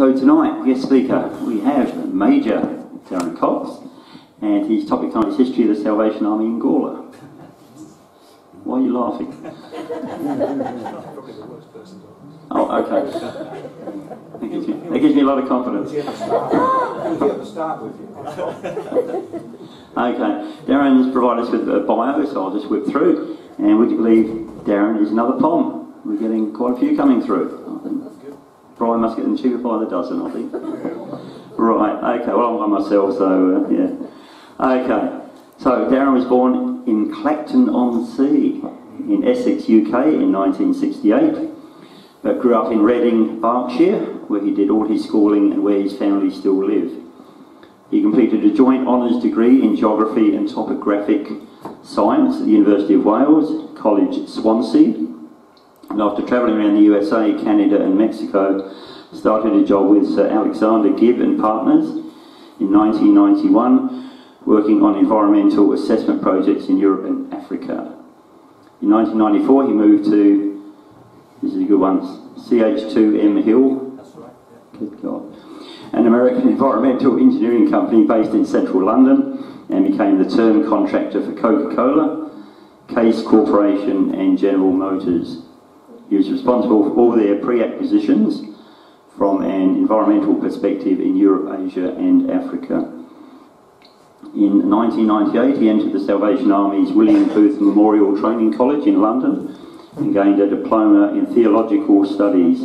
So tonight, guest speaker, we have Major Darren Cox, and his topic tonight is History of the Salvation Army in Gawler. Why are you laughing? Oh, okay. That gives me a lot of confidence. Okay, Darren has provided us with a bio, so I'll just whip through. And would you believe Darren is another POM? We're getting quite a few coming through, I think. Brian must get them cheaper by the dozen, I think. Right, okay, well, I'm by myself, so yeah. Okay, so Darren was born in Clacton-on-Sea in Essex, UK in 1968, but grew up in Reading, Berkshire, where he did all his schooling and where his family still live. He completed a joint honours degree in Geography and Topographic Science at the University of Wales, College Swansea, and after travelling around the USA, Canada and Mexico, started a job with Sir Alexander Gibb and Partners in 1991, working on environmental assessment projects in Europe and Africa. In 1994 he moved to, this is a good one, CH2M Hill, that's right, yeah. Good God, an American environmental engineering company based in central London, and became the term contractor for Coca-Cola, Case Corporation and General Motors. He was responsible for all their pre-acquisitions from an environmental perspective in Europe, Asia and Africa. In 1998 he entered the Salvation Army's William Booth Memorial Training College in London and gained a diploma in theological studies.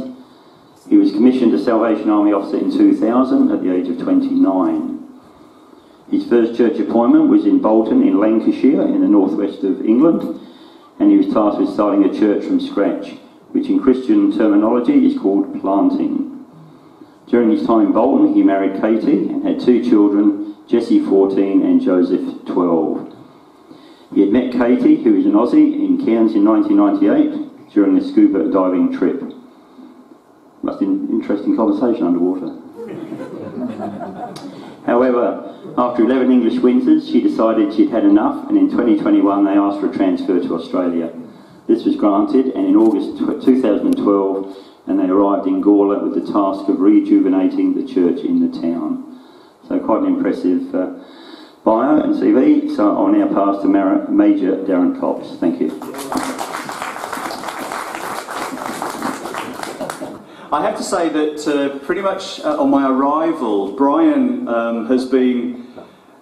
He was commissioned a Salvation Army officer in 2000 at the age of 29. His first church appointment was in Bolton in Lancashire in the northwest of England, and he was tasked with starting a church from scratch, which in Christian terminology is called planting. During his time in Bolton, he married Katie and had two children, Jessie 14 and Joseph 12. He had met Katie, who is an Aussie, in Cairns in 1998 during a scuba diving trip. Must be an interesting conversation underwater. However, after 11 English winters, she decided she'd had enough, and in 2021 they asked for a transfer to Australia. This was granted, and in August 2012, and they arrived in Gawler with the task of rejuvenating the church in the town. So quite an impressive bio and CV. So I'll now pass to Major Darren Cox. Thank you. I have to say that pretty much on my arrival, Brian has been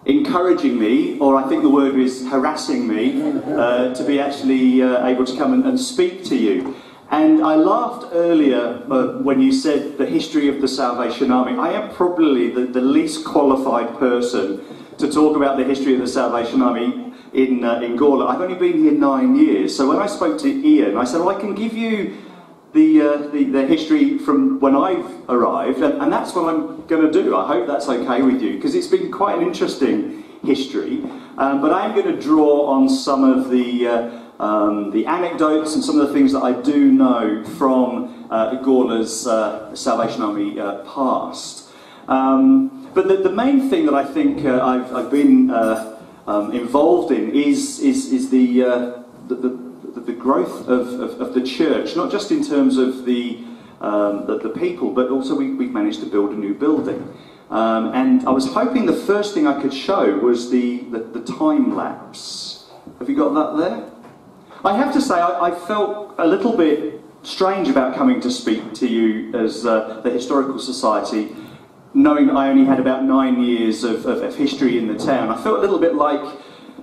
encouraging me, or I think the word is harassing me, to be actually able to come and speak to you. And I laughed earlier when you said the history of the Salvation Army. I am probably the least qualified person to talk about the history of the Salvation Army in Gawler. I've only been here 9 years, so when I spoke to Ian, I said, well, I can give you the history from when I've arrived, and that's what I'm going to do. I hope that's okay with you, because it's been quite an interesting history. But I'm going to draw on some of the anecdotes and some of the things that I do know from Gawler's Salvation Army past. But the main thing that I think I've been involved in is the growth of the church, not just in terms of the people, but also we've managed to build a new building. And I was hoping the first thing I could show was the time lapse. Have you got that there? I have to say I felt a little bit strange about coming to speak to you as the Historical Society, knowing that I only had about 9 years of history in the town. I felt a little bit like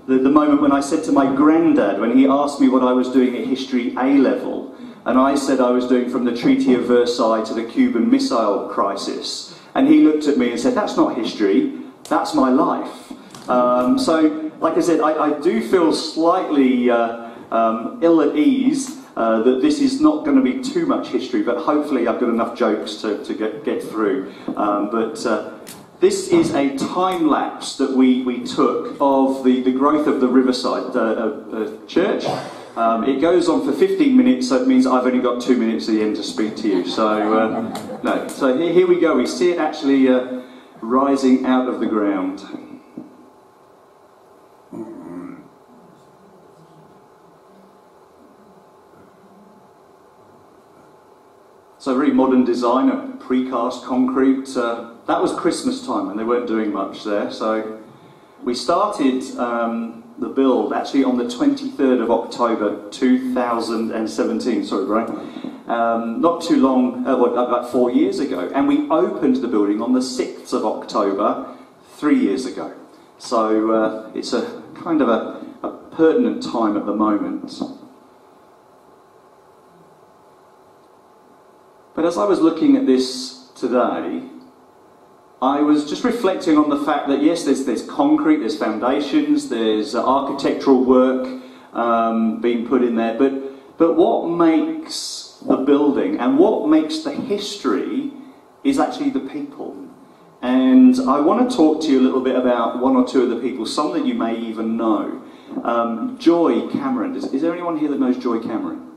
the moment when I said to my granddad, when he asked me what I was doing at History A-level, and I said I was doing from the Treaty of Versailles to the Cuban Missile Crisis, and he looked at me and said, that's not history, that's my life. So, like I said, I do feel slightly ill at ease that this is not going to be too much history, but hopefully I've got enough jokes to get through. This is a time lapse that we took of the growth of the Riverside Church. It goes on for 15 minutes, so it means I've only got 2 minutes at the end to speak to you. So, no. So here we go. We see it actually rising out of the ground. So very modern design, a precast concrete. That was Christmas time and they weren't doing much there. So we started the build actually on the 23rd of October 2017, sorry Brian, not too long, about 4 years ago. And we opened the building on the 6th of October 3 years ago. So it's a kind of a pertinent time at the moment. But as I was looking at this today, I was just reflecting on the fact that yes, there's concrete, there's foundations, there's architectural work being put in there, but what makes the building and what makes the history is actually the people. And I want to talk to you a little bit about one or two of the people, some that you may even know. Joy Cameron. Is there anyone here that knows Joy Cameron?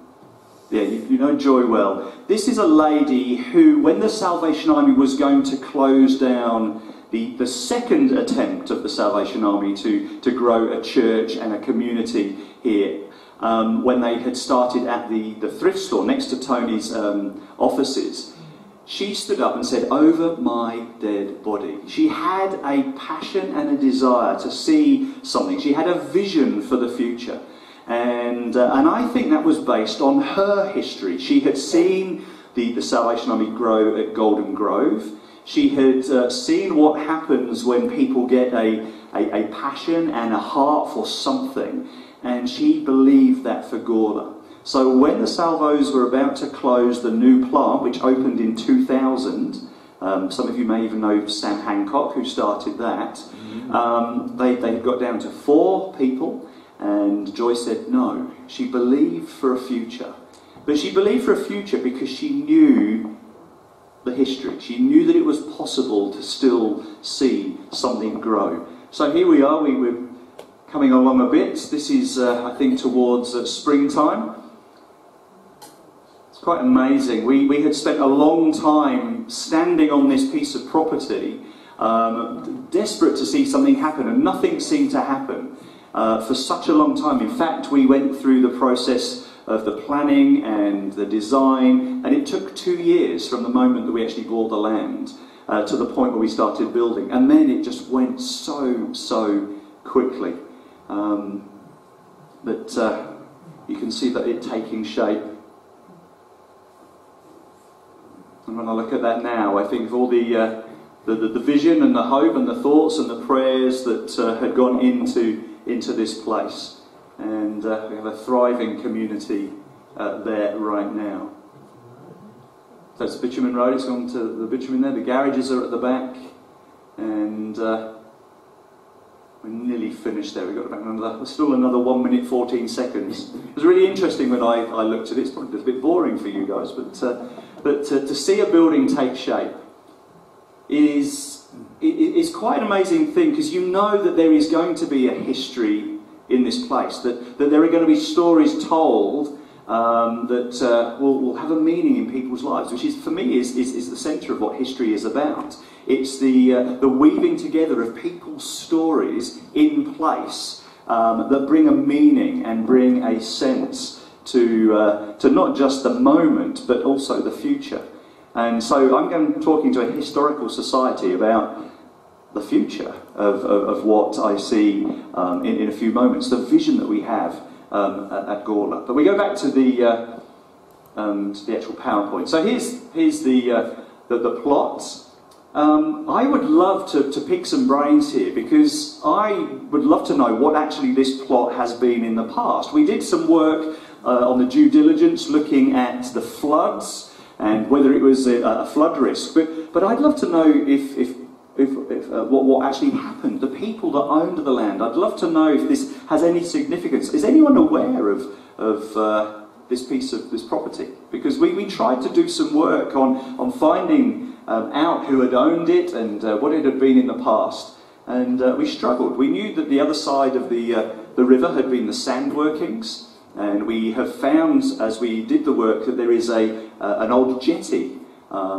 Yeah, you know Joy well. This is a lady who, when the Salvation Army was going to close down the second attempt of the Salvation Army to grow a church and a community here, when they had started at the thrift store next to Tony's offices, she stood up and said, "Over my dead body." She had a passion and a desire to see something. She had a vision for the future. And I think that was based on her history. She had seen the Salvation Army grow at Golden Grove. She had seen what happens when people get a passion and a heart for something. And she believed that for Gawler. So when the Salvos were about to close the new plant, which opened in 2000, some of you may even know Sam Hancock, who started that, they got down to 4 people. And Joy said no. She believed for a future. But she believed for a future because she knew the history. She knew that it was possible to still see something grow. So here we are. We're coming along a bit. This is, I think, towards springtime. It's quite amazing. We had spent a long time standing on this piece of property, desperate to see something happen, and nothing seemed to happen. For such a long time. In fact, we went through the process of the planning and the design, and it took 2 years from the moment that we actually bought the land to the point where we started building. And then it just went so quickly. But you can see that it taking shape. And when I look at that now, I think of all the vision and the hope and the thoughts and the prayers that had gone into this place, and we have a thriving community there right now. So it's Bitumen Road, it's gone to the bitumen there, the garages are at the back, and we're nearly finished there. We've got about still another 1 minute 14 seconds. It was really interesting when I looked at it. It's probably a bit boring for you guys, but to see a building take shape is quite an amazing thing, because you know that there is going to be a history in this place, that there are going to be stories told that will have a meaning in people's lives, which is, for me, is the centre of what history is about. It's the weaving together of people's stories in place that bring a meaning and bring a sense to not just the moment, but also the future. And so I'm talking to a historical society about the future of what I see in a few moments, the vision that we have at Gawler. But we go back to the actual PowerPoint. So here's the plot. I would love to pick some brains here, because I would love to know what actually this plot has been in the past. We did some work on the due diligence, looking at the floods and whether it was a flood risk. But I'd love to know if what actually happened, the people that owned the land. I'd love to know if this has any significance. Is anyone aware of this property? Because we tried to do some work on finding out who had owned it and what it had been in the past, and we struggled. We knew that the other side of the river had been the sand workings, and we have found, as we did the work, that there is an old jetty.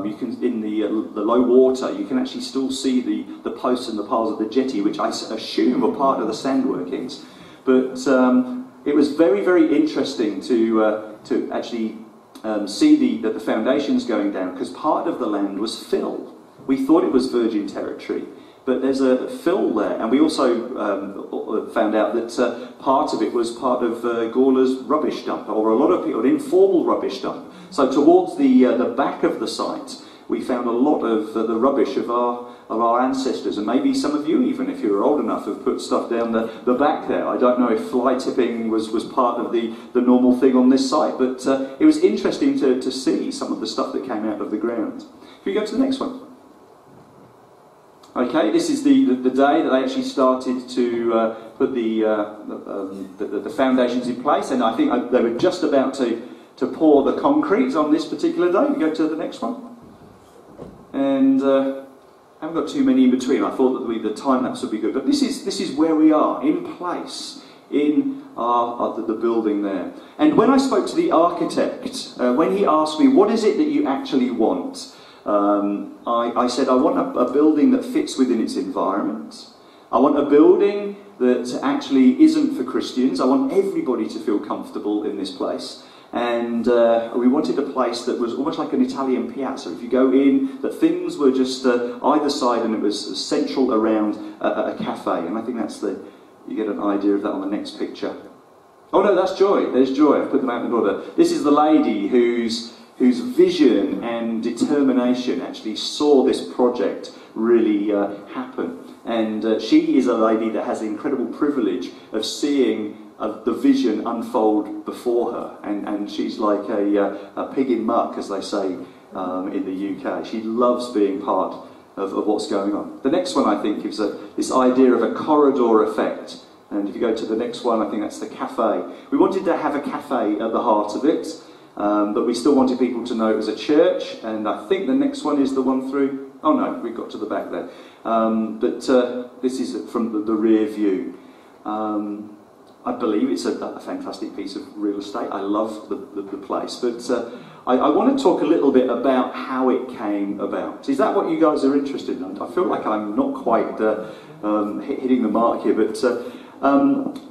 You can, in the low water, you can actually still see the posts and the piles of the jetty, which I assume were part of the sand workings. But it was very, very interesting to actually see the foundations going down, because part of the land was fill. We thought it was virgin territory, but there's a fill there. And we also found out that part of it was part of Gawler's rubbish dump, or a lot of people, an informal rubbish dump. So towards the back of the site, we found a lot of the rubbish of our ancestors, and maybe some of you, even if you were old enough, have put stuff down the back there. I don't know if fly tipping was part of the normal thing on this site, but it was interesting to see some of the stuff that came out of the ground. Can we go to the next one? Okay, this is the day that they actually started to put the foundations in place, and I think they were just about to pour the concrete on this particular day. We go to the next one. And I haven't got too many in between. I thought that the time-lapse would be good. But this is where we are, in place, in the building there. And when I spoke to the architect, when he asked me, what is it that you actually want? I said, I want a building that fits within its environment. I want a building that actually isn't for Christians. I want everybody to feel comfortable in this place. And we wanted a place that was almost like an Italian piazza. If you go in, that things were just either side, and it was central around a cafe. And I think that's you get an idea of that on the next picture. Oh no, that's Joy. There's Joy. I've put them out in order. This is the lady whose vision and determination actually saw this project really happen. And she is a lady that has the incredible privilege of seeing the vision unfold before her, and she's like a pig in muck, as they say in the UK. She loves being part of what's going on. The next one, I think, is this idea of a corridor effect, and if you go to the next one, I think that's the cafe. We wanted to have a cafe at the heart of it, but we still wanted people to know it was a church, and I think the next one is the one through... Oh no, we got to the back there. But this is from the rear view. I believe it's a fantastic piece of real estate. I love the place. But I want to talk a little bit about how it came about. Is that what you guys are interested in? I feel like I'm not quite hitting the mark here, but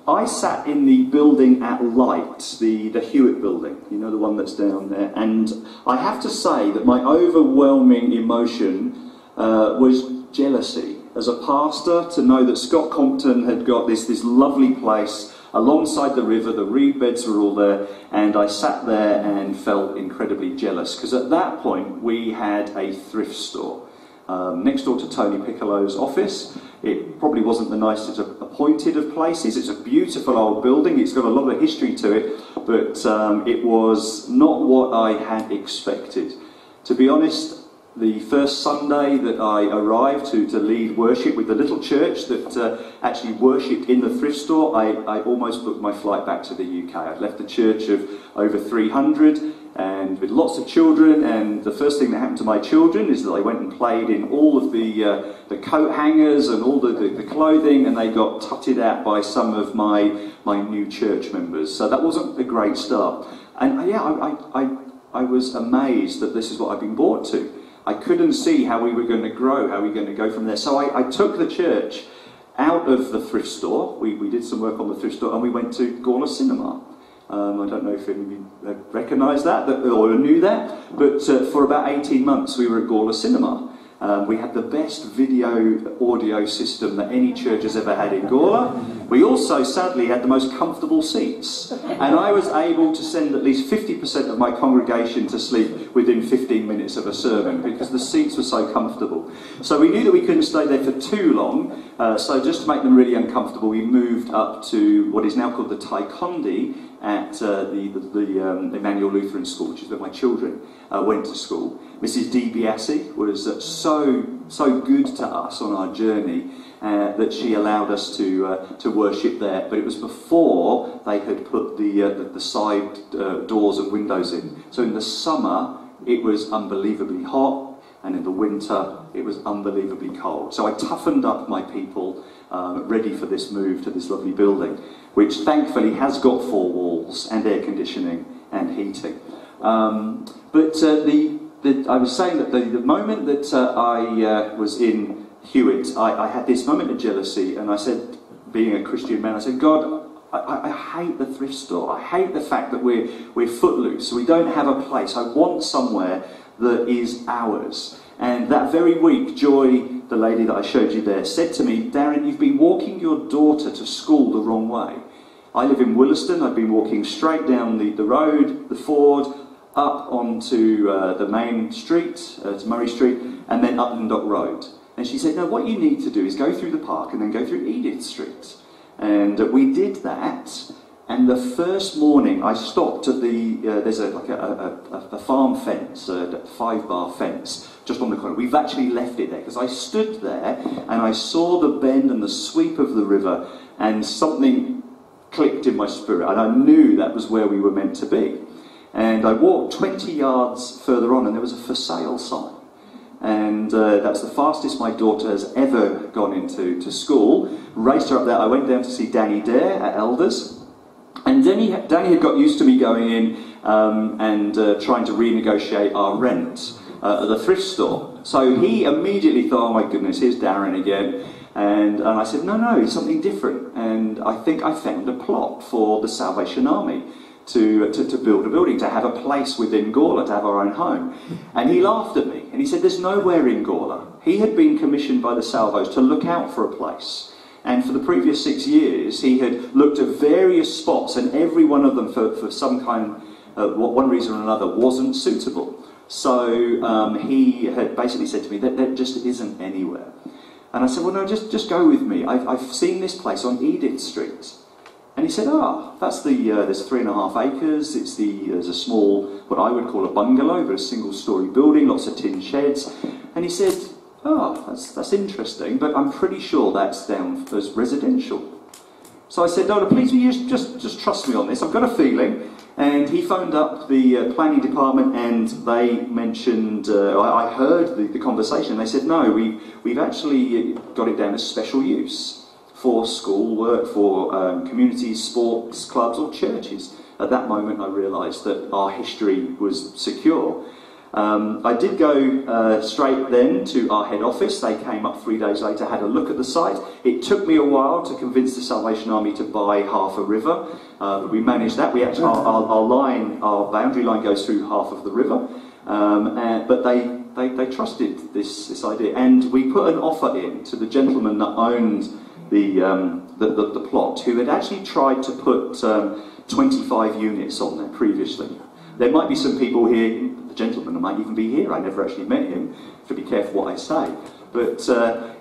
I sat in the building at Light, the Hewitt building, you know, the one that's down there, and I have to say that my overwhelming emotion was jealousy. As a pastor, to know that Scott Compton had got this lovely place alongside the river, the reed beds were all there, and I sat there and felt incredibly jealous, because at that point we had a thrift store next door to Tony Piccolo's office. It probably wasn't the nicest appointed of places. It's a beautiful old building, it's got a lot of history to it, but it was not what I had expected. To be honest, the first Sunday that I arrived to lead worship with the little church that actually worshipped in the thrift store, I almost booked my flight back to the UK. I'd left a church of over 300 and with lots of children, and the first thing that happened to my children is that they went and played in all of the coat hangers and all the clothing, and they got tutted out by some of my new church members. So that wasn't a great start. And yeah, I was amazed that this is what I've been brought to. I couldn't see how we were going to grow, how we were going to go from there. So I took the church out of the thrift store. We did some work on the thrift store, and we went to Gawler Cinema. I don't know if any of you recognised that or knew that, but for about 18 months we were at Gawler Cinema. We had the best video audio system that any church has ever had in Gawler. We also, sadly, had the most comfortable seats. And I was able to send at least 50% of my congregation to sleep within 15 minutes of a sermon because the seats were so comfortable. So we knew that we couldn't stay there for too long. So just to make them really uncomfortable, we moved up to what is now called the Taekwondo at the Emmanuel Lutheran School, which is where my children went to school. Mrs. DiBiase was so good to us on our journey that she allowed us to worship there. But it was before they had put the side doors and windows in. So in the summer it was unbelievably hot, and in the winter it was unbelievably cold. So I toughened up my people, ready for this move to this lovely building, which thankfully has got 4 walls and air conditioning and heating. I was saying that the moment that I was in Hewitt, I had this moment of jealousy, and I said, being a Christian man, I said, God, I hate the thrift store. I hate the fact that we're footloose. We don't have a place. I want somewhere that is ours. And that very week, Joy, the lady that I showed you there, said to me, Darren, you've been walking your daughter to school the wrong way. I live in Williston. I've been walking straight down the road, the ford, up onto the main street, to Murray Street, and then Upland Dock Road. And she said, no, what you need to do is go through the park and then go through Edith Street. And we did that, and the first morning I stopped at the, there's a farm fence, a 5-bar fence, just on the corner. We've actually left it there, because I stood there and I saw the bend and the sweep of the river, and something clicked in my spirit, and I knew that was where we were meant to be. And I walked 20 yards further on, and there was a for sale sign. And that's the fastest my daughter has ever gone into school. Raced her up there. I went down to see Danny Dare at Elders. And Danny had got used to me going in and trying to renegotiate our rent at the thrift store. So he immediately thought, oh my goodness, here's Darren again. And I said, no, it's something different. And I think I found a plot for the Salvation Army to build a building, to have a place within Gawler, to have our own home. And he laughed at me, and he said, there's nowhere in Gawler. He had been commissioned by the Salvos to look out for a place. And for the previous 6 years, he had looked at various spots, and every one of them, for some kind, one reason or another, wasn't suitable. So he had basically said to me, that there just isn't anywhere. And I said, well, no, just go with me. I've seen this place on Edith Street. And he said, that's there's 3.5 acres, there's a small, what I would call a bungalow, but a single-storey building, lots of tin sheds. And he said, that's interesting, but I'm pretty sure that's down as residential. So I said, no, please, will you just trust me on this, I've got a feeling. And he phoned up the planning department, and they mentioned, I heard the conversation, they said, no, we've actually got it down as special use. For school work, for communities, sports, clubs or churches. At that moment I realised that our history was secure. I did go straight then to our head office. They came up 3 days later, had a look at the site. It took me a while to convince the Salvation Army to buy half a river. We managed that. We actually, our boundary line goes through half of the river. But they trusted this idea. And we put an offer in to the gentleman that owned the plot, who had actually tried to put 25 units on there previously. There might be some people here, the gentleman might even be here, I never actually met him, to be careful what I say, but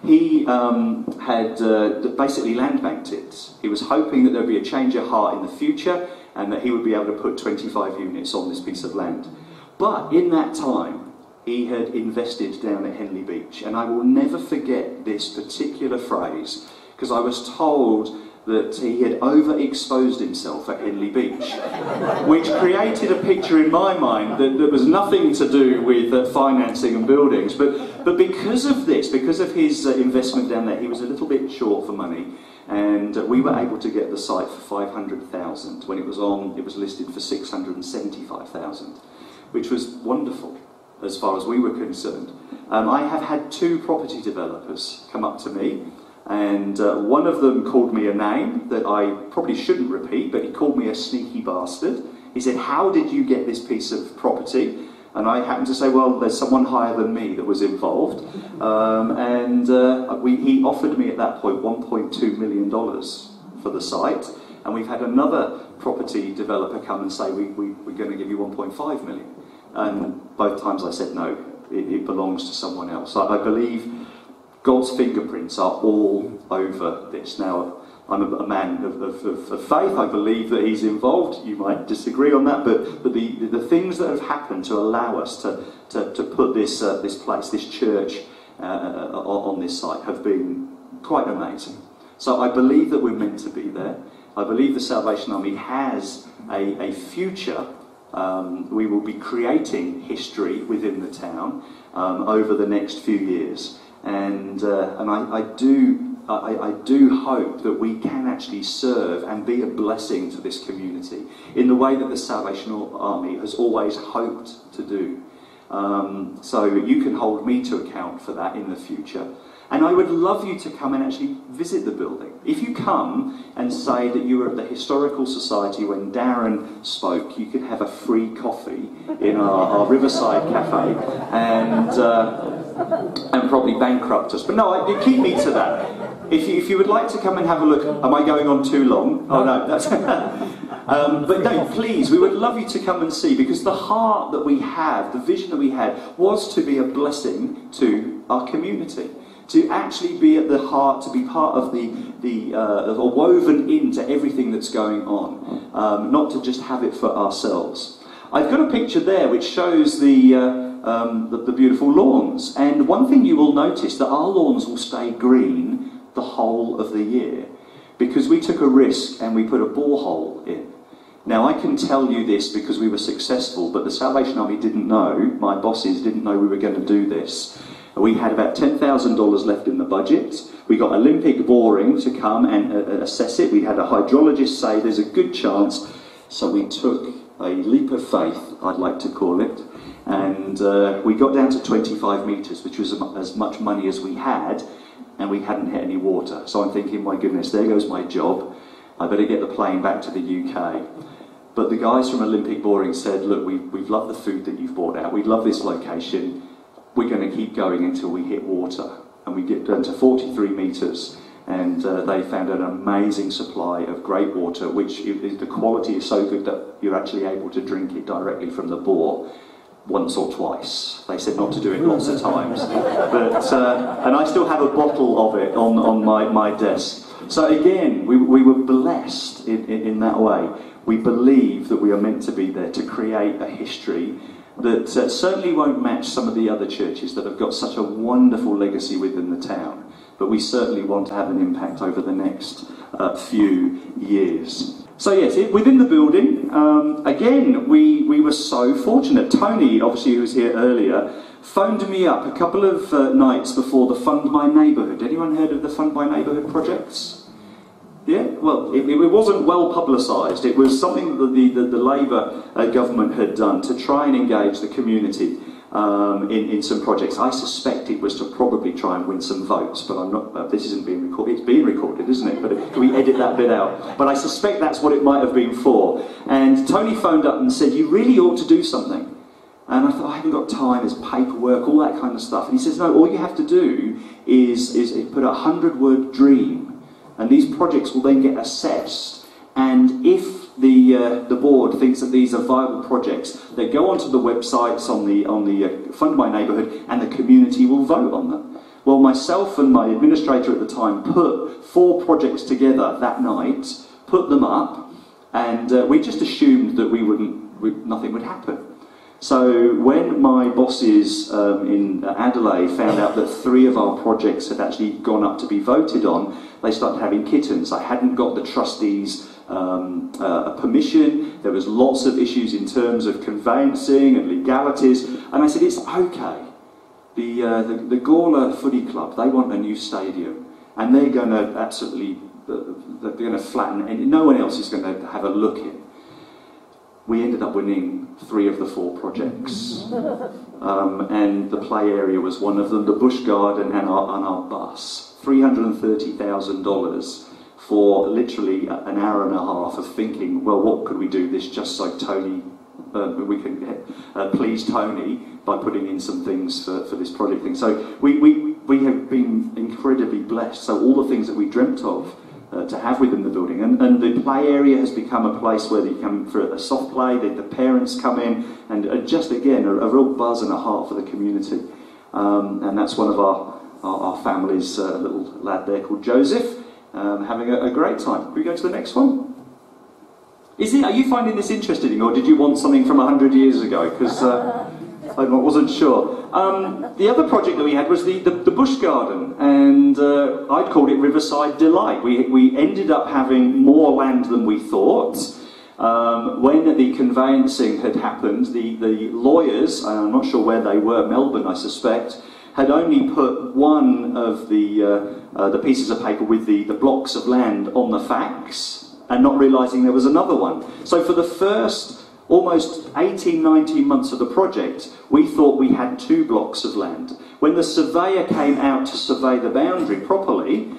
he had basically land banked it. He was hoping that there would be a change of heart in the future and that he would be able to put 25 units on this piece of land. But in that time, he had invested down at Henley Beach, and I will never forget this particular phrase, because I was told that he had overexposed himself at Henley Beach, which created a picture in my mind that was nothing to do with financing and buildings. But because of this, because of his investment down there, he was a little bit short for money, and we were able to get the site for 500,000. When it was listed for 675,000, which was wonderful as far as we were concerned. I have had 2 property developers come up to me, and one of them called me a name that I probably shouldn't repeat, but he called me a sneaky bastard. He said, how did you get this piece of property? And I happened to say, well, there's someone higher than me that was involved. He offered me at that point $1.2 million for the site, and we've had another property developer come and say, we're going to give you 1.5 million. And both times I said, no, it belongs to someone else. I believe God's fingerprints are all over this. Now, I'm a man of faith. I believe that he's involved. You might disagree on that, but the things that have happened to allow us to put this place, this church, on this site have been quite amazing. So I believe that we're meant to be there. I believe the Salvation Army has a future. We will be creating history within the town over the next few years. And I do hope that we can actually serve and be a blessing to this community in the way that the Salvation Army has always hoped to do. So you can hold me to account for that in the future. And I would love you to come and actually visit the building. If you come and say that you were at the Historical Society when Darren spoke, you can have a free coffee in our Riverside Cafe and probably bankrupt us. But no, keep me to that. If you would like to come and have a look, am I going on too long? Oh no, that's... but no, please, we would love you to come and see, because the heart that we have, the vision that we had, was to be a blessing to our community. To actually be at the heart, to be part of or woven into everything that's going on, not to just have it for ourselves. I've got a picture there which shows the beautiful lawns, and one thing you will notice that our lawns will stay green the whole of the year, because we took a risk and we put a borehole in. Now I can tell you this because we were successful, but the Salvation Army didn't know, my bosses didn't know we were going to do this. We had about $10,000 left in the budget. We got Olympic Boring to come and assess it. We had a hydrologist say there's a good chance. So we took a leap of faith, I'd like to call it, and we got down to 25 metres, which was as much money as we had, and we hadn't hit any water. So I'm thinking, my goodness, there goes my job. I better get the plane back to the UK. But the guys from Olympic Boring said, look, we've loved the food that you've brought out. We love this location. We're going to keep going until we hit water. And we get down to 43 metres, and they found an amazing supply of great water, which the quality is so good that you're actually able to drink it directly from the bore once or twice. They said not to do it lots of times. But, and I still have a bottle of it on my desk. So again, we were blessed in that way. We believe that we are meant to be there to create a history that certainly won't match some of the other churches that have got such a wonderful legacy within the town, but we certainly want to have an impact over the next few years. So yes, within the building, again, we were so fortunate. Tony, obviously, who was here earlier, phoned me up a couple of nights before the Fund My Neighbourhood. Anyone heard of the Fund My Neighbourhood projects? Yeah, well, it wasn't well publicised. It was something that the Labour government had done to try and engage the community in some projects. I suspect it was to probably try and win some votes, but I'm not. This isn't being recorded. It's being recorded, isn't it? But can we edit that bit out? But I suspect that's what it might have been for. And Tony phoned up and said, "You really ought to do something." And I thought, I haven't got time. There's paperwork, all that kind of stuff. And he says, "No, all you have to do is put a 100-word dream." And these projects will then get assessed, and if the board thinks that these are viable projects, they go onto the websites on the Fund My Neighbourhood, and the community will vote on them. Well, myself and my administrator at the time put 4 projects together that night, put them up, and we just assumed that nothing would happen. So when my bosses in Adelaide found out that 3 of our projects had actually gone up to be voted on, they started having kittens. I hadn't got the trustees' permission. There was lots of issues in terms of conveyancing and legalities. And I said, it's okay. The Gawler Footy Club, they want a new stadium. And they're going to absolutely, they're going to flatten, and no one else is going to have a look in. We ended up winning 3 of the 4 projects, and the play area was one of them, the Bush Garden and our bus. $330,000 for literally an hour and a half of thinking, well, what could we do this just so Tony, we can please Tony by putting in some things for this project thing. So we have been incredibly blessed. So all the things that we dreamt of to have within the building, and the play area has become a place where they come for a soft play, the parents come in, and just again a real buzz and a heart for the community. And that's one of our family's little lad there called Joseph, having a great time. Can we go to the next one? Are you finding this interesting, or did you want something from 100 years ago? Because I wasn't sure. The other project that we had was the Bush Garden, and I'd called it Riverside Delight. We ended up having more land than we thought. When the conveyancing had happened, the lawyers, I'm not sure where they were, Melbourne I suspect, had only put one of the pieces of paper with the blocks of land on the fax, and not realising there was another one. So for the first Almost 18, 19 months of the project, we thought we had 2 blocks of land. When the surveyor came out to survey the boundary properly,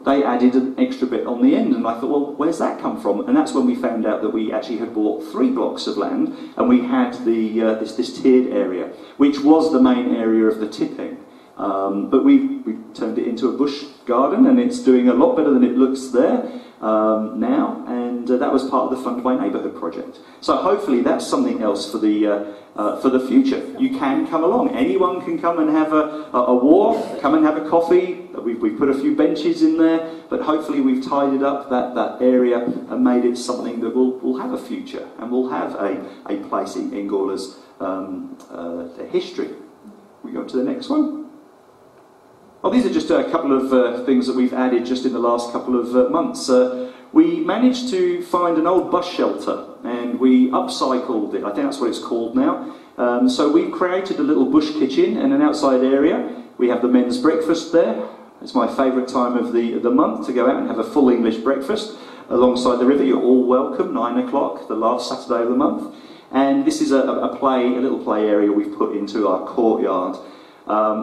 they added an extra bit on the end, and I thought, well, where's that come from? And that's when we found out that we actually had bought 3 blocks of land, and we had this tiered area, which was the main area of the tipping. But we turned it into a bush garden, and it's doing a lot better than it looks there now, and that was part of the Fund My Neighbourhood project. So hopefully that's something else for the future. You can come along. Anyone can come and have a walk, come and have a coffee. We've put a few benches in there, but hopefully we've tidied up that area and made it something that will have a future, and will have a place in Gawler's history. We go to the next one. Well, these are just a couple of things that we've added just in the last couple of months. We managed to find an old bus shelter, and we upcycled it. I think that's what it's called now. So we created a little bush kitchen and an outside area. We have the men's breakfast there. It's my favourite time of the month to go out and have a full English breakfast alongside the river. You're all welcome, 9 o'clock, the last Saturday of the month. And this is a little play area we've put into our courtyard.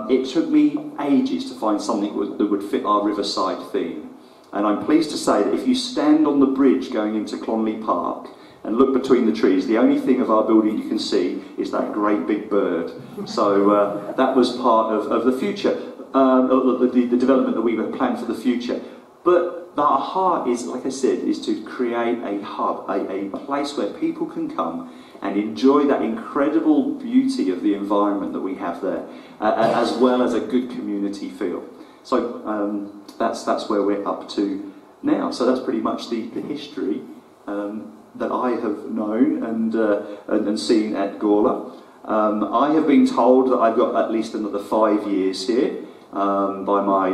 It took me ages to find something that would fit our riverside theme. And I'm pleased to say that if you stand on the bridge going into Clonley Park and look between the trees, the only thing of our building you can see is that great big bird. So that was part of the future, the development that we had planned for the future. But our heart is, like I said, is to create a hub, a place where people can come and enjoy that incredible beauty of the environment that we have there, as well as a good community feel. So that's where we're up to now. So that's pretty much the history that I have known and seen at Gawler. I have been told that I've got at least another 5 years here by my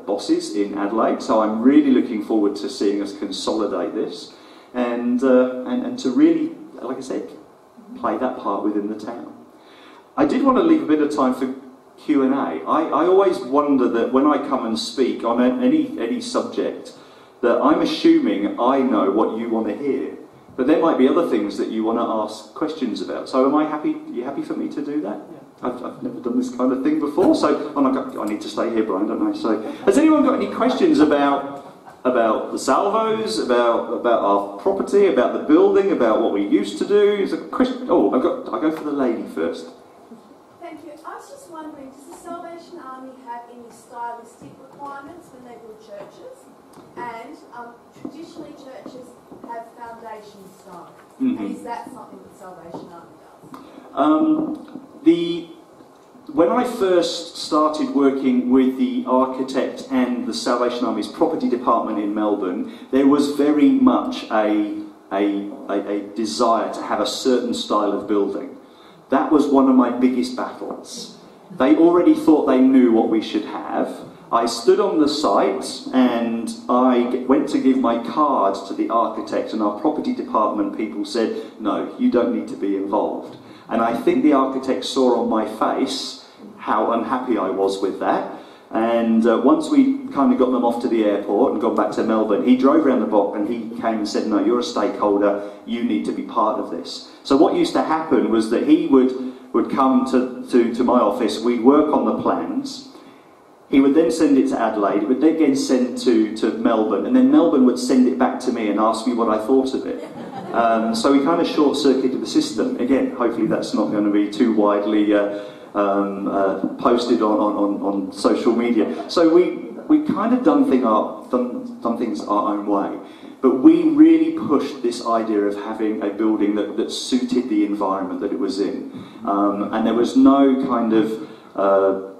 bosses in Adelaide. So I'm really looking forward to seeing us consolidate this and to really, like I said, play that part within the town. I did want to leave a bit of time for Q&A. I always wonder that when I come and speak on any subject, that I'm assuming I know what you want to hear. But there might be other things that you want to ask questions about. So am I happy? Are you happy for me to do that? Yeah. I've never done this kind of thing before, so I need to stay here, Brian, don't I? So has anyone got any questions about the salvos, about our property, about the building, about what we used to do? Is a question? Oh, I'll go for the lady first. Thank you. I was just wondering, does the Salvation Army have any stylistic requirements when they build churches? And traditionally churches have foundation stone. Mm-hmm. And is that something that Salvation Army does? When I first started working with the architect and the Salvation Army's property department in Melbourne, there was very much a desire to have a certain style of building. That was one of my biggest battles. They already thought they knew what we should have. I stood on the site and I went to give my card to the architect, and our property department people said, no, you don't need to be involved. And I think the architect saw on my face how unhappy I was with that. And once we kind of got them off to the airport and gone back to Melbourne, he drove around the block and he came and said, no, you're a stakeholder, you need to be part of this. So what used to happen was that he would come to my office, we'd work on the plans. He would then send it to Adelaide, it would then get sent to Melbourne, and then Melbourne would send it back to me and ask me what I thought of it. So we kind of short-circuited the system. Again, hopefully that's not going to be too widely posted on social media. So we kind of done things our own way. But we really pushed this idea of having a building that suited the environment that it was in. And there was no kind of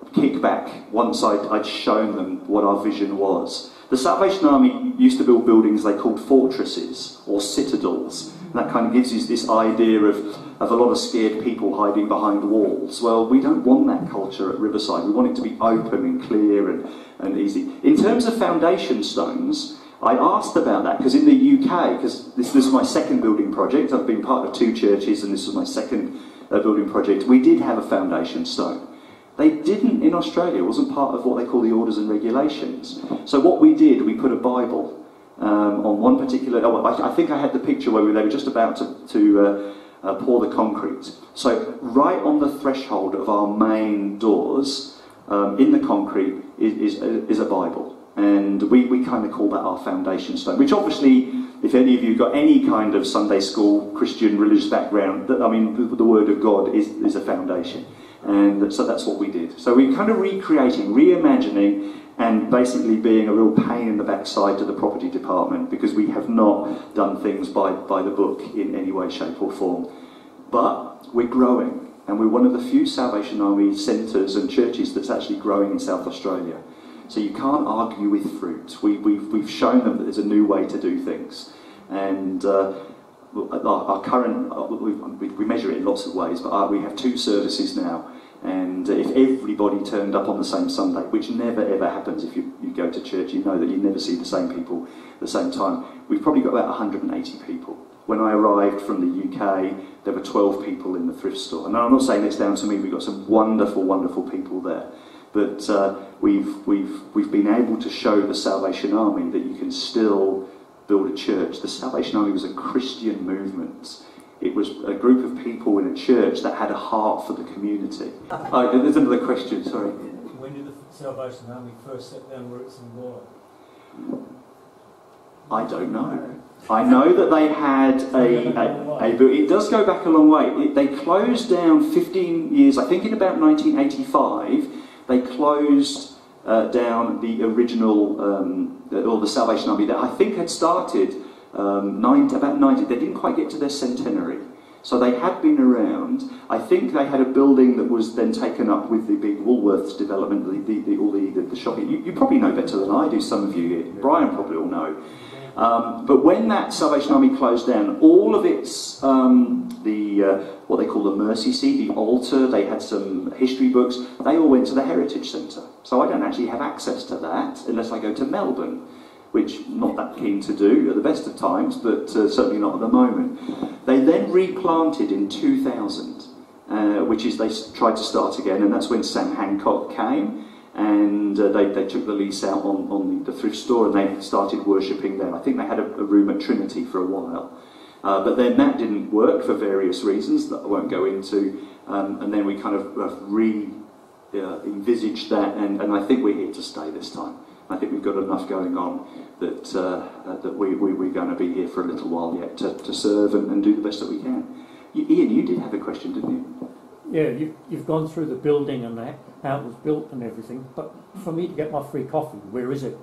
kickback once I'd shown them what our vision was. The Salvation Army used to build buildings they called fortresses or citadels. And that kind of gives you this idea of a lot of scared people hiding behind walls. Well, we don't want that culture at Riverside. We want it to be open and clear and easy. In terms of foundation stones, I asked about that because in the UK, because this was my second building project, I've been part of 2 churches and this was my second building project, we did have a foundation stone. They didn't in Australia. It wasn't part of what they call the orders and regulations. So what we did, we put a Bible on one particular... I think I had the picture where they were just about to pour the concrete. So right on the threshold of our main doors, in the concrete, is a Bible. And we kind of call that our foundation stone, which obviously, if any of you got any kind of Sunday school, Christian, religious background, I mean, the Word of God is a foundation. And so that's what we did. So we're kind of recreating, reimagining, and basically being a real pain in the backside to the property department, because we have not done things by the book in any way, shape or form. But we're growing, and we're one of the few Salvation Army centres and churches that's actually growing in South Australia. So you can't argue with fruit. We've shown them that there's a new way to do things. And our current, we measure it in lots of ways, but we have 2 services now. And if everybody turned up on the same Sunday, which never ever happens if you go to church, you know that you never see the same people at the same time. We've probably got about 180 people. When I arrived from the UK, there were 12 people in the thrift store. And I'm not saying it's down to me, we've got some wonderful, wonderful people there. But we've been able to show the Salvation Army that you can still build a church. The Salvation Army was a Christian movement. It was a group of people in a church that had a heart for the community. Oh, there's another question, sorry. When did the Salvation Army first set down roots in Gawler? I don't know. I know that they had but it does go back a long way. They closed down 15 years, I think in about 1985, they closed down the original, or the Salvation Army that I think had started about 90. They didn't quite get to their centenary. So they had been around. I think they had a building that was then taken up with the big Woolworths development, all the shopping. You probably know better than I do, some of you here. Brian probably all know. But when that Salvation Army closed down, all of its, what they call the mercy seat, the altar, they had some history books, they all went to the Heritage Centre. So I don't actually have access to that unless I go to Melbourne, which I'm not that keen to do at the best of times, but certainly not at the moment. They then replanted in 2000, which is they tried to start again, and that's when Sam Hancock came. And they took the lease out on the thrift store, and they started worshipping there. I think they had a room at Trinity for a while. But then that didn't work for various reasons that I won't go into. And then we kind of envisaged that, and I think we're here to stay this time. I think we've got enough going on that we're going to be here for a little while yet to serve and do the best that we can. Ian, you did have a question, didn't you? Yeah, you've gone through the building and how it was built and everything, but for me to get my free coffee, where is it?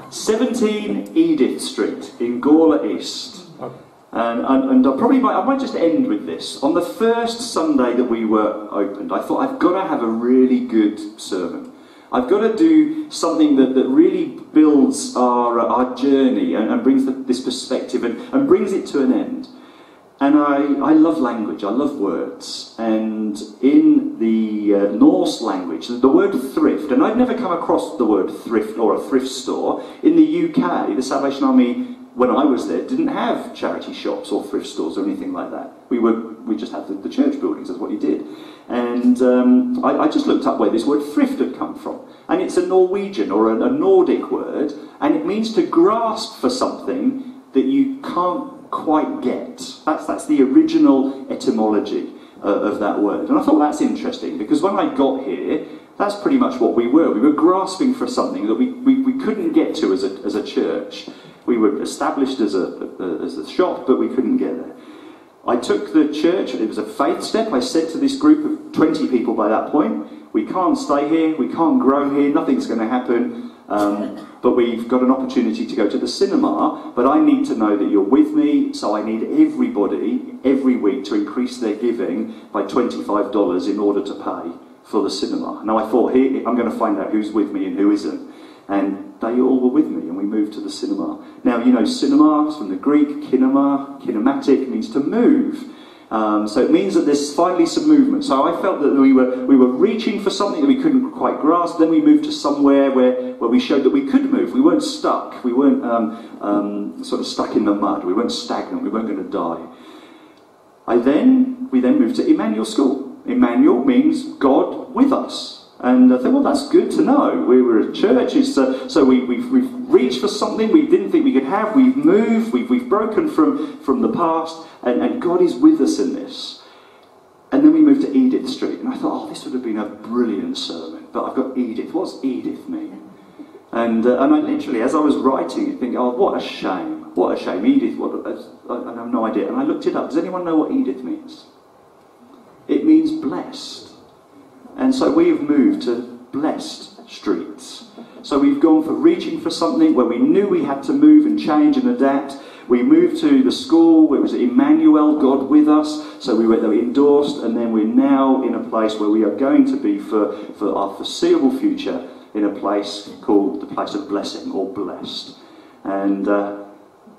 17 Edith Street in Gawler East. Okay. And I might just end with this. On the first Sunday that we were opened, I thought I've got to have a really good sermon. I've got to do something that really builds our journey and brings this perspective and brings it to an end. And I love language, I love words, and in the Norse language, the word thrift, and I'd never come across the word thrift or a thrift store. In the UK, the Salvation Army, when I was there, didn't have charity shops or thrift stores or anything like that. We just had the church buildings, that's what you did. And I just looked up where this word thrift had come from. And it's a Norwegian or a Nordic word, and it means to grasp for something that you can't quite get. That's the original etymology of that word. And I thought that's interesting, because when I got here, that's pretty much what we were. We were grasping for something that we couldn't get to as a church. We were established as a shop, but we couldn't get there. I took the church, it was a faith step. I said to this group of 20 people by that point, we can't stay here, we can't grow here, nothing's going to happen. But we've got an opportunity to go to the cinema, but I need to know that you're with me, so I need everybody, every week, to increase their giving by $25 in order to pay for the cinema. Now I thought, here, I'm going to find out who's with me and who isn't. And they all were with me, and we moved to the cinema. Now, you know, cinema is from the Greek, kinema, kinematic, means to move. So it means that there's finally some movement. So I felt that we were reaching for something that we couldn't quite grasp. Then we moved to somewhere where we showed that we could move. We weren't stuck. We weren't sort of stuck in the mud. We weren't stagnant. We weren't going to die. We then moved to Emmanuel School. Emmanuel means God with us. And I thought, well, that's good to know. We were a church, so we've reached for something we didn't think we could have. We've moved, we've broken from the past, and God is with us in this. And then we moved to Edith Street, and I thought, oh, this would have been a brilliant sermon, but I've got Edith. What's Edith mean? And I literally, as I was writing it, thinking, oh, what a shame. What a shame. Edith, I have no idea. And I looked it up. Does anyone know what Edith means? It means blessed. And so we have moved to blessed streets. So we've gone for reaching for something where we knew we had to move and change and adapt. We moved to the school where it was Emmanuel, God with us. So we were endorsed, and then we're now in a place where we are going to be for our foreseeable future in a place called the place of blessing, or blessed. And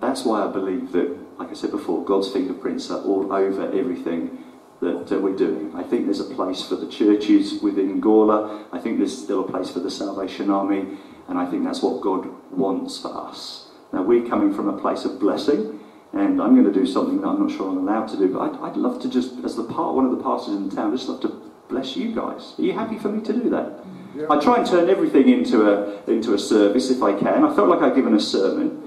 that's why I believe that, like I said before, God's fingerprints are all over everything that we're doing. I think there's a place for the churches within Gawler. I think there's still a place for the Salvation Army, and I think that's what God wants for us. Now, we're coming from a place of blessing, and I'm going to do something that I'm not sure I'm allowed to do, but I'd love to just, as one of the pastors in town, just love to bless you guys. Are you happy for me to do that? Yeah. I try and turn everything into a service if I can. I felt like I'd given a sermon,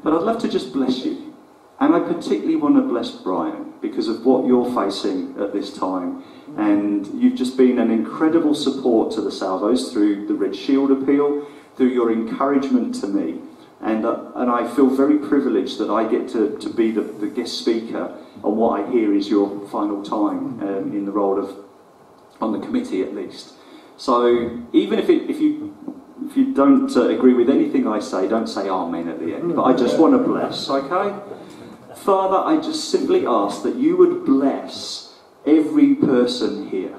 but I'd love to just bless you. And I particularly want to bless Brian because of what you're facing at this time. And you've just been an incredible support to the Salvos through the Red Shield appeal, through your encouragement to me. And I feel very privileged that I get to be the guest speaker on what I hear is your final time in the role of, on the committee at least. So even if you don't agree with anything I say, don't say amen at the end. But I just want to bless, okay? Father, I just simply ask that you would bless every person here,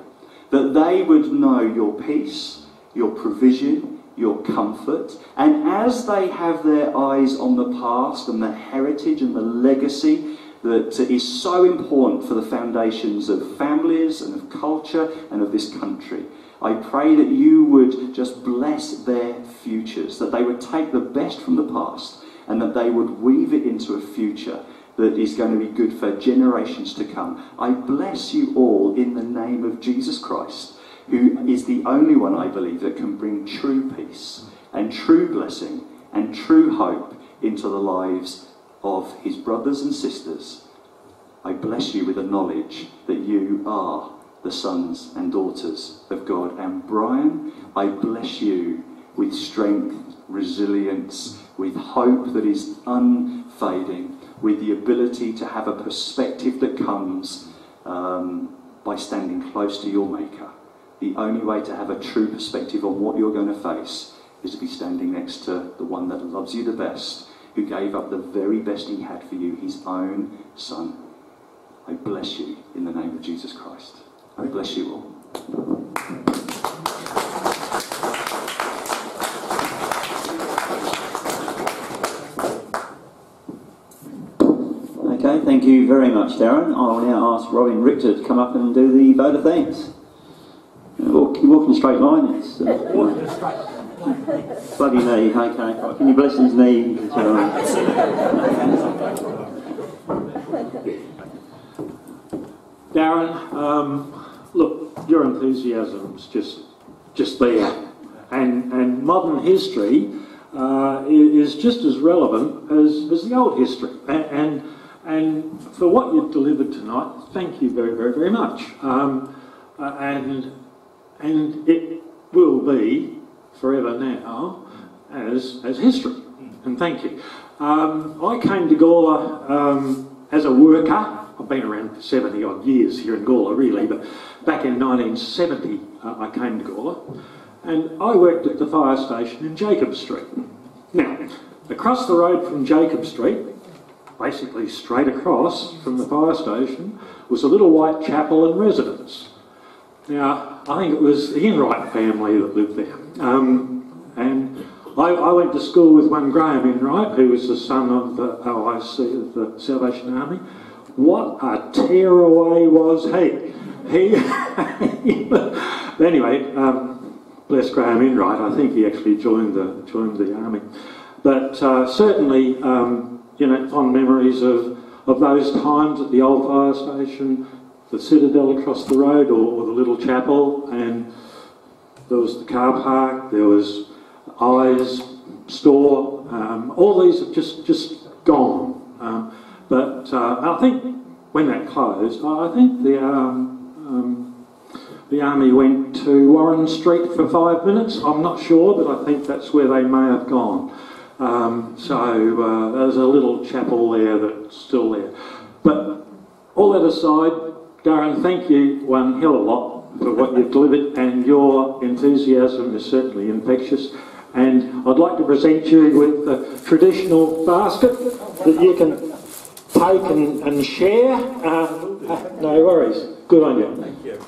that they would know your peace, your provision, your comfort, and as they have their eyes on the past and the heritage and the legacy that is so important for the foundations of families and of culture and of this country, I pray that you would just bless their futures, that they would take the best from the past and that they would weave it into a future that is going to be good for generations to come. I bless you all in the name of Jesus Christ, who is the only one, I believe, that can bring true peace and true blessing and true hope into the lives of his brothers and sisters. I bless you with the knowledge that you are the sons and daughters of God. And Brian, I bless you with strength, resilience, with hope that is unfading, with the ability to have a perspective that comes by standing close to your Maker. The only way to have a true perspective on what you're going to face is to be standing next to the one that loves you the best, who gave up the very best he had for you, his own Son. I bless you in the name of Jesus Christ. I bless you all. Okay, thank you very much, Darren. I will now ask Robin Richter to come up and do the vote of thanks. You walk in a straight line. It's bloody knee. Okay, can you bless his knee? Darren, look, your enthusiasm's just there, and modern history is just as relevant as the old history, and for what you've delivered tonight, thank you very, very, very much. And it will be forever now as history, and thank you. I came to Gawler as a worker. I've been around for 70 odd years here in Gawler, really, but back in 1970 I came to Gawler, and I worked at the fire station in Jacob Street. Now, across the road from Jacob Street, basically straight across from the fire station, was a little white chapel and residence. Now, I think it was the Enright family that lived there. And I went to school with one Graham Enright, who was the son of the OIC, of the Salvation Army. What a tearaway was he. Anyway, bless Graham Enright, I think he actually joined the army. But certainly, fond memories of those times at the old fire station, the Citadel across the road, or the little chapel, and there was the car park, there was Eyes store. All these have just gone. But I think when that closed, I think the army went to Warren Street for 5 minutes. I'm not sure, but I think that's where they may have gone. So there's a little chapel there that's still there. But all that aside, Darren, thank you one hell of a lot for what you've delivered, and your enthusiasm is certainly infectious. And I'd like to present you with the traditional basket that you can take and share. No worries. Good on you. Thank you.